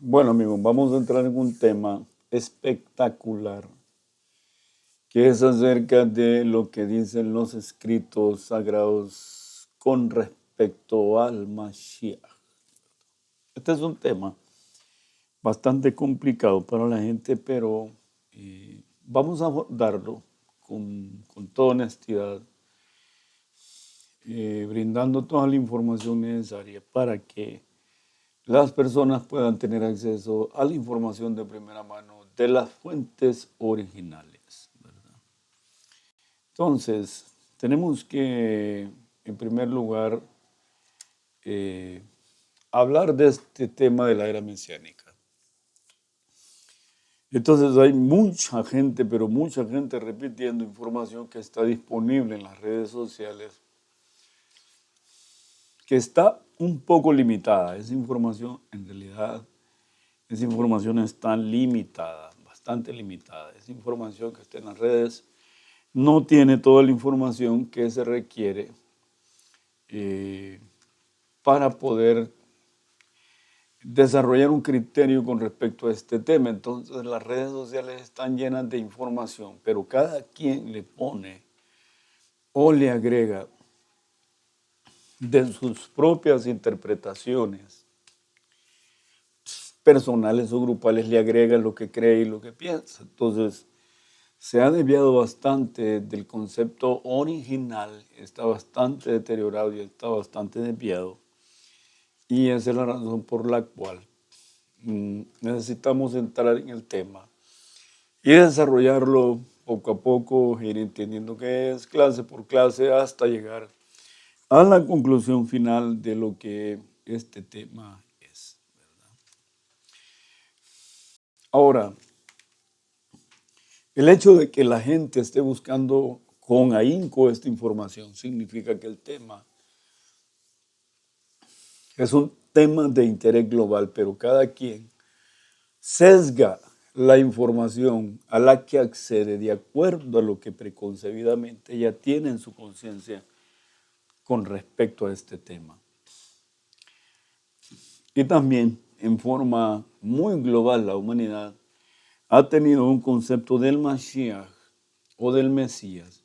Bueno, amigos, vamos a entrar en un tema espectacular, que es acerca de lo que dicen los escritos sagrados con respecto al Mashiach. Este es un tema bastante complicado para la gente, pero vamos a abordarlo con toda honestidad, brindando toda la información necesaria para que las personas puedan tener acceso a la información de primera mano de las fuentes originales, ¿verdad? Entonces, tenemos que, en primer lugar, eh, hablar de este tema de la era mesiánica. Entonces, hay mucha gente, pero mucha gente repitiendo información que está disponible en las redes sociales, que está un poco limitada. Esa información, en realidad, esa información está limitada, bastante limitada. Esa información que está en las redes no tiene toda la información que se requiere eh, para poder desarrollar un criterio con respecto a este tema. Entonces las redes sociales están llenas de información, pero cada quien le pone o le agrega de sus propias interpretaciones personales o grupales, le agrega lo que cree y lo que piensa. Entonces, se ha desviado bastante del concepto original, está bastante deteriorado y está bastante desviado. Y esa es la razón por la cual necesitamos entrar en el tema y desarrollarlo poco a poco, ir entendiendo qué es clase por clase hasta llegar a la conclusión final de lo que este tema es. Ahora, el hecho de que la gente esté buscando con ahínco esta información significa que el tema es un tema de interés global, pero cada quien sesga la información a la que accede de acuerdo a lo que preconcebidamente ya tiene en su conciencia con respecto a este tema. Y también, en forma muy global, la humanidad ha tenido un concepto del Mashiach o del Mesías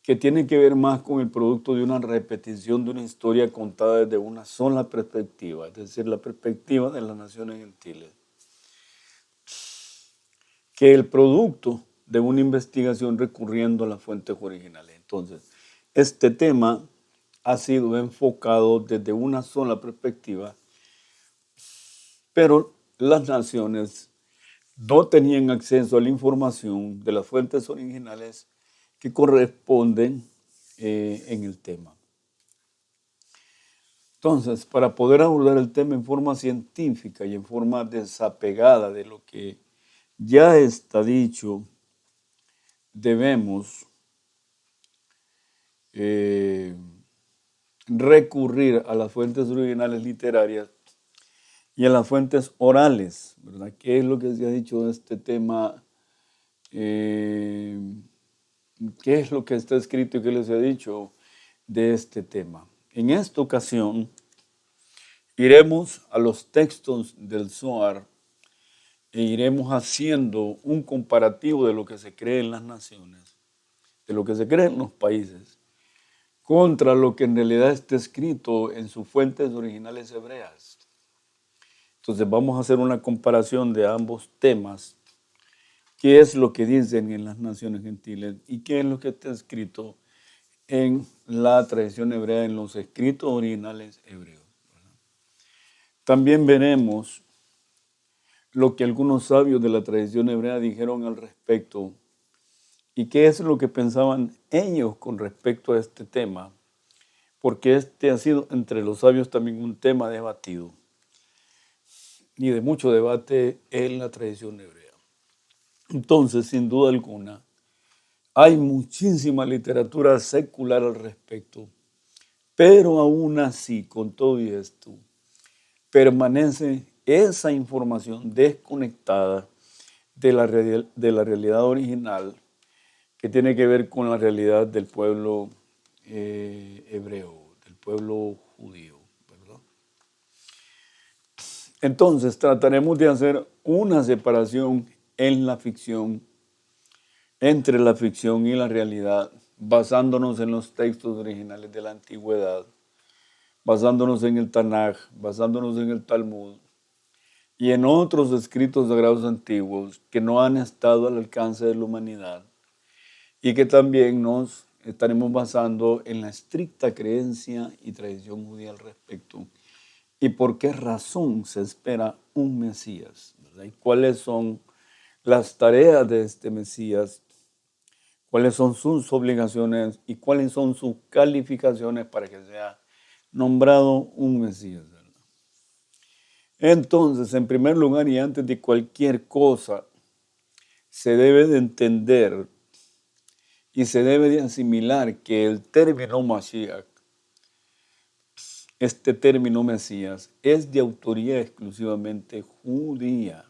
que tiene que ver más con el producto de una repetición de una historia contada desde una sola perspectiva, es decir, la perspectiva de las naciones gentiles, que el producto de una investigación recurriendo a las fuentes originales. Entonces, este tema ha sido enfocado desde una sola perspectiva, pero las naciones no tenían acceso a la información de las fuentes originales que corresponden en el tema. Entonces, para poder abordar el tema en forma científica y en forma desapegada de lo que ya está dicho, debemos recurrir a las fuentes originales literarias y a las fuentes orales, ¿verdad? ¿Qué es lo que se ha dicho de este tema? ¿Qué es lo que está escrito y qué les he dicho de este tema? En esta ocasión iremos a los textos del Zohar e iremos haciendo un comparativo de lo que se cree en las naciones, de lo que se cree en los países, contra lo que en realidad está escrito en sus fuentes originales hebreas. Entonces vamos a hacer una comparación de ambos temas, qué es lo que dicen en las naciones gentiles y qué es lo que está escrito en la tradición hebrea, en los escritos originales hebreos. También veremos lo que algunos sabios de la tradición hebrea dijeron al respecto y qué es lo que pensaban ellos con respecto a este tema, porque este ha sido entre los sabios también un tema debatido y de mucho debate en la tradición hebrea. Entonces, sin duda alguna, hay muchísima literatura secular al respecto, pero aún así, con todo y esto, permanece esa información desconectada de la realidad original que tiene que ver con la realidad del pueblo hebreo, del pueblo judío, ¿verdad? Entonces trataremos de hacer una separación en la ficción, entre la ficción y la realidad, basándonos en los textos originales de la antigüedad, basándonos en el Tanaj, basándonos en el Talmud y en otros escritos sagrados antiguos que no han estado al alcance de la humanidad y que también nos estaremos basando en la estricta creencia y tradición judía al respecto y por qué razón se espera un Mesías, ¿verdad? Y cuáles son las tareas de este Mesías, cuáles son sus obligaciones y cuáles son sus calificaciones para que sea nombrado un Mesías. Entonces, en primer lugar y antes de cualquier cosa, se debe de entender y se debe de asimilar que el término Mashiach, este término Mesías, es de autoría exclusivamente judía.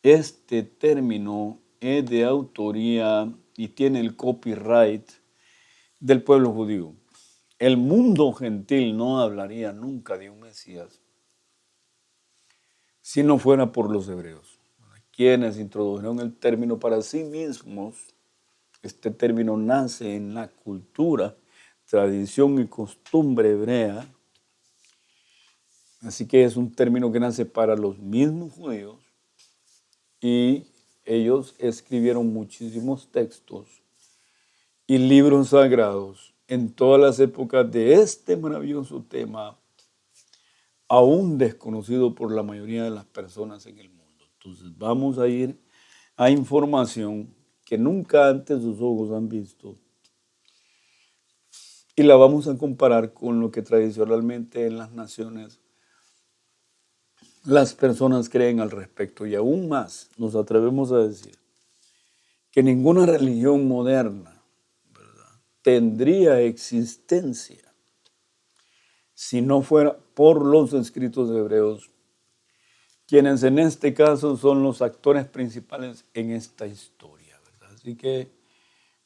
Este término es de autoría y tiene el copyright del pueblo judío. El mundo gentil no hablaría nunca de un Mesías si no fuera por los hebreos, quienes introdujeron el término para sí mismos. Este término nace en la cultura, tradición y costumbre hebrea, así que es un término que nace para los mismos judíos y ellos escribieron muchísimos textos y libros sagrados en todas las épocas de este maravilloso tema, aún desconocido por la mayoría de las personas en el mundo. Entonces vamos a ir a información que nunca antes sus ojos han visto y la vamos a comparar con lo que tradicionalmente en las naciones las personas creen al respecto. Y aún más nos atrevemos a decir que ninguna religión moderna, ¿verdad?, tendría existencia si no fuera por los escritos hebreos, quienes en este caso son los actores principales en esta historia, ¿verdad? Así que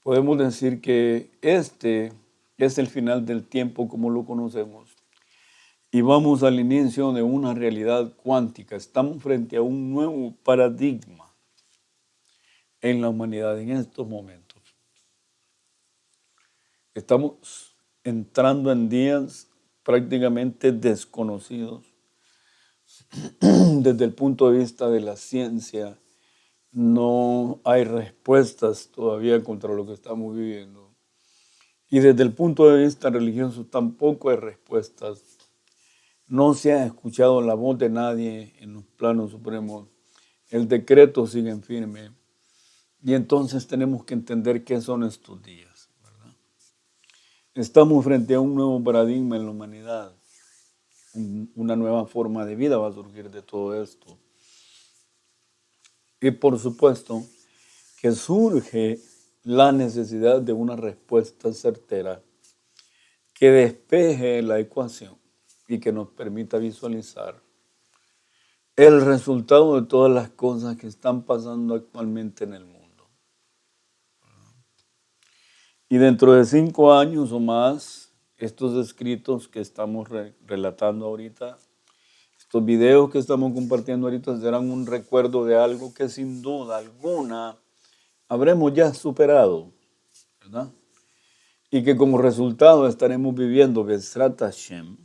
podemos decir que este es el final del tiempo como lo conocemos y vamos al inicio de una realidad cuántica. Estamos frente a un nuevo paradigma en la humanidad en estos momentos. Estamos entrando en días prácticamente desconocidos desde el punto de vista de la ciencia. No hay respuestas todavía contra lo que estamos viviendo. Y desde el punto de vista religioso tampoco hay respuestas. No se ha escuchado la voz de nadie en los planos supremos. El decreto sigue en firme. Y entonces tenemos que entender qué son estos días, ¿verdad? Estamos frente a un nuevo paradigma en la humanidad. Una nueva forma de vida va a surgir de todo esto. Y por supuesto que surge la necesidad de una respuesta certera que despeje la ecuación y que nos permita visualizar el resultado de todas las cosas que están pasando actualmente en el mundo. Y dentro de 5 años o más, estos escritos que estamos relatando ahorita, estos videos que estamos compartiendo ahorita serán un recuerdo de algo que sin duda alguna habremos ya superado, ¿verdad? Y que como resultado estaremos viviendo Bezrat Hashem,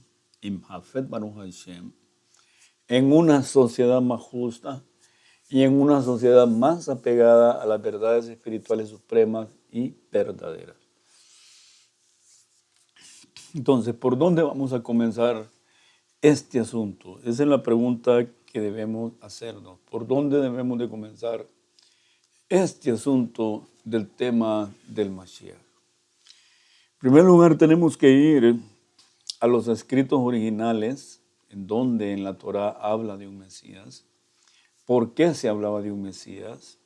Imhafet Baruch Hashem, en una sociedad más justa y en una sociedad más apegada a las verdades espirituales supremas y verdaderas. Entonces, ¿por dónde vamos a comenzar este asunto? Esa es la pregunta que debemos hacernos. ¿Por dónde debemos de comenzar este asunto del tema del Mashiach? En primer lugar, tenemos que ir a los escritos originales, en donde en la Torá habla de un Mesías. ¿Por qué se hablaba de un Mesías?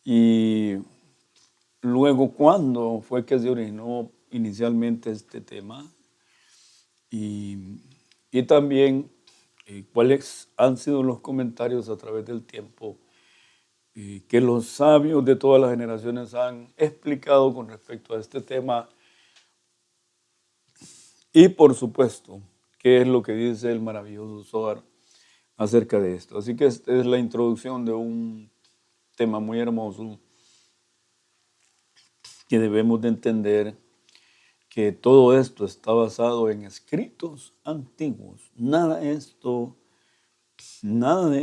Y luego, ¿cuándo fue que se originó inicialmente este tema? Y también cuáles han sido los comentarios a través del tiempo que los sabios de todas las generaciones han explicado con respecto a este tema. Y por supuesto qué es lo que dice el maravilloso Zohar acerca de esto. Así que esta es la introducción de un tema muy hermoso que debemos de entender que todo esto está basado en escritos antiguos. Nada de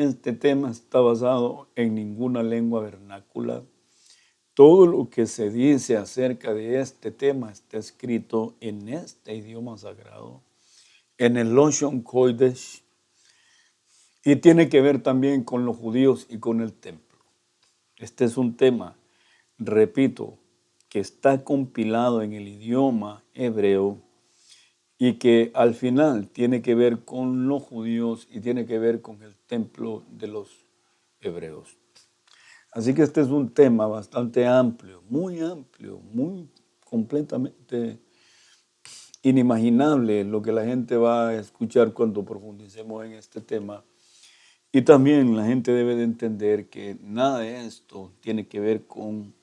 este tema está basado en ninguna lengua vernácula. Todo lo que se dice acerca de este tema está escrito en este idioma sagrado, en el Lashon Kodesh, y tiene que ver también con los judíos y con el templo. Este es un tema, repito, que está compilado en el idioma hebreo y que al final tiene que ver con los judíos y tiene que ver con el templo de los hebreos. Así que este es un tema bastante amplio, muy completamente inimaginable lo que la gente va a escuchar cuando profundicemos en este tema. Y también la gente debe de entender que nada de esto tiene que ver con,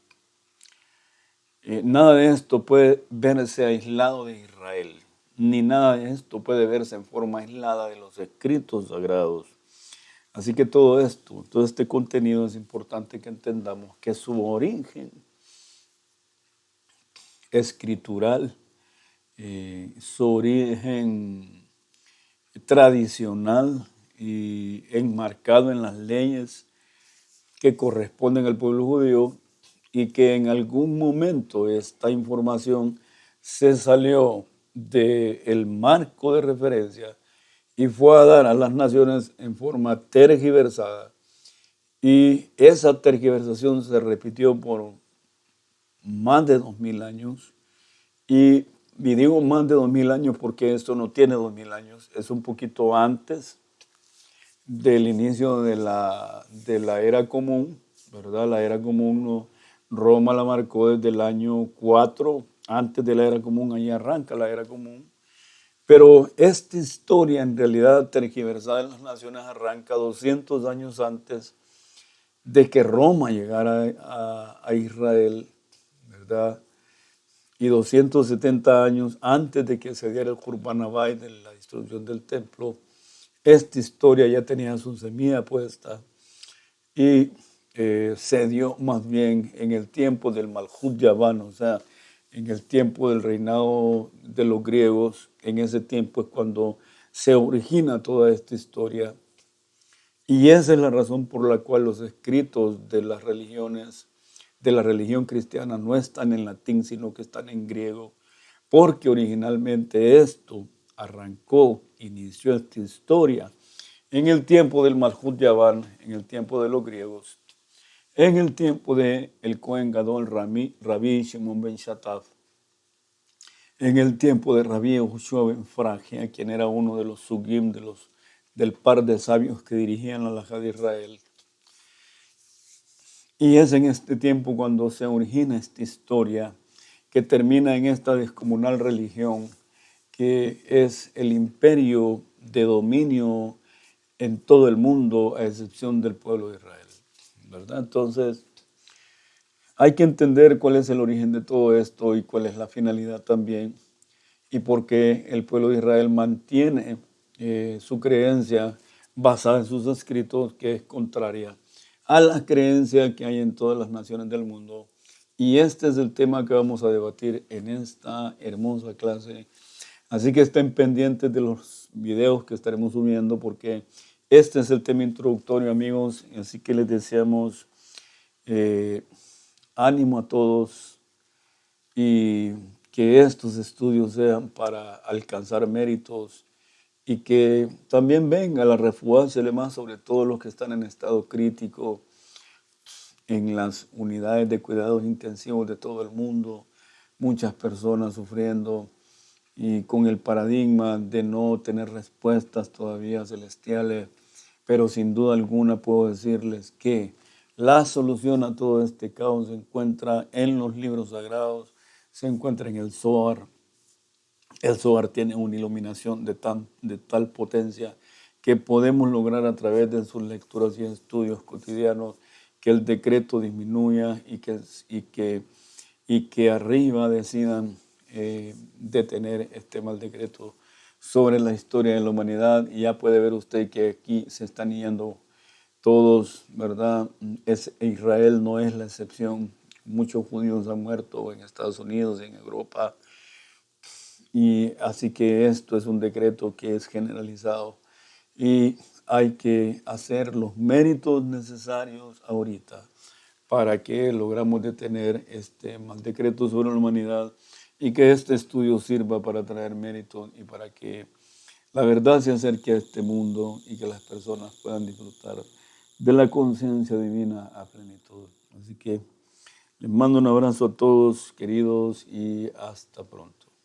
nada de esto puede verse aislado de Israel, ni nada de esto puede verse en forma aislada de los escritos sagrados. Así que todo esto, todo este contenido es importante que entendamos que su origen escritural, su origen tradicional y enmarcado en las leyes que corresponden al pueblo judío, y que en algún momento esta información se salió del marco de referencia y fue a dar a las naciones en forma tergiversada. Y esa tergiversación se repitió por más de 2000 años. Y digo más de 2000 años porque esto no tiene 2000 años, es un poquito antes del inicio de la era común, ¿verdad? La era común, Roma la marcó desde el año 4, antes de la era común, ahí arranca la era común. Pero esta historia en realidad tergiversada en las naciones arranca 200 años antes de que Roma llegara a Israel, ¿verdad? Y 270 años antes de que se diera el Jurban Abay, de la destrucción del templo. Esta historia ya tenía su semilla puesta y se dio más bien en el tiempo del Malhut Yaván, o sea, en el tiempo del reinado de los griegos. En ese tiempo es cuando se origina toda esta historia. Y esa es la razón por la cual los escritos de las religiones, de la religión cristiana, no están en latín, sino que están en griego, porque originalmente esto inició esta historia en el tiempo del Malhut Yaván, en el tiempo de los griegos, en el tiempo de el Cohen Gadol Rabbi Shimon ben Shataf, en el tiempo de Rabbi Yehoshua ben Fragia, quien era uno de los sugim del par de sabios que dirigían la halajá de Israel. Y es en este tiempo cuando se origina esta historia que termina en esta descomunal religión que es el imperio de dominio en todo el mundo, a excepción del pueblo de Israel, ¿verdad? Entonces, hay que entender cuál es el origen de todo esto y cuál es la finalidad también, y por qué el pueblo de Israel mantiene su creencia basada en sus escritos, que es contraria a la creencia que hay en todas las naciones del mundo. Y este es el tema que vamos a debatir en esta hermosa clase. Así que estén pendientes de los videos que estaremos subiendo, porque este es el tema introductorio, amigos. Así que les deseamos ánimo a todos y que estos estudios sean para alcanzar méritos y que también venga la refuerzo más sobre todos los que están en estado crítico en las unidades de cuidados intensivos de todo el mundo, muchas personas sufriendo y con el paradigma de no tener respuestas todavía celestiales, pero sin duda alguna puedo decirles que la solución a todo este caos se encuentra en los libros sagrados, se encuentra en el Zohar. El Zohar tiene una iluminación de tal potencia que podemos lograr a través de sus lecturas y estudios cotidianos que el decreto disminuya y que arriba decidan detener este mal decreto sobre la historia de la humanidad y ya puede ver usted que aquí se están yendo todos, ¿verdad? Israel no es la excepción. Muchos judíos han muerto en Estados Unidos, en Europa, y así que esto es un decreto que es generalizado y hay que hacer los méritos necesarios ahorita para que logramos detener este mal decreto sobre la humanidad y que este estudio sirva para traer méritos y para que la verdad se acerque a este mundo y que las personas puedan disfrutar de la conciencia divina a plenitud. Así que les mando un abrazo a todos, queridos, y hasta pronto.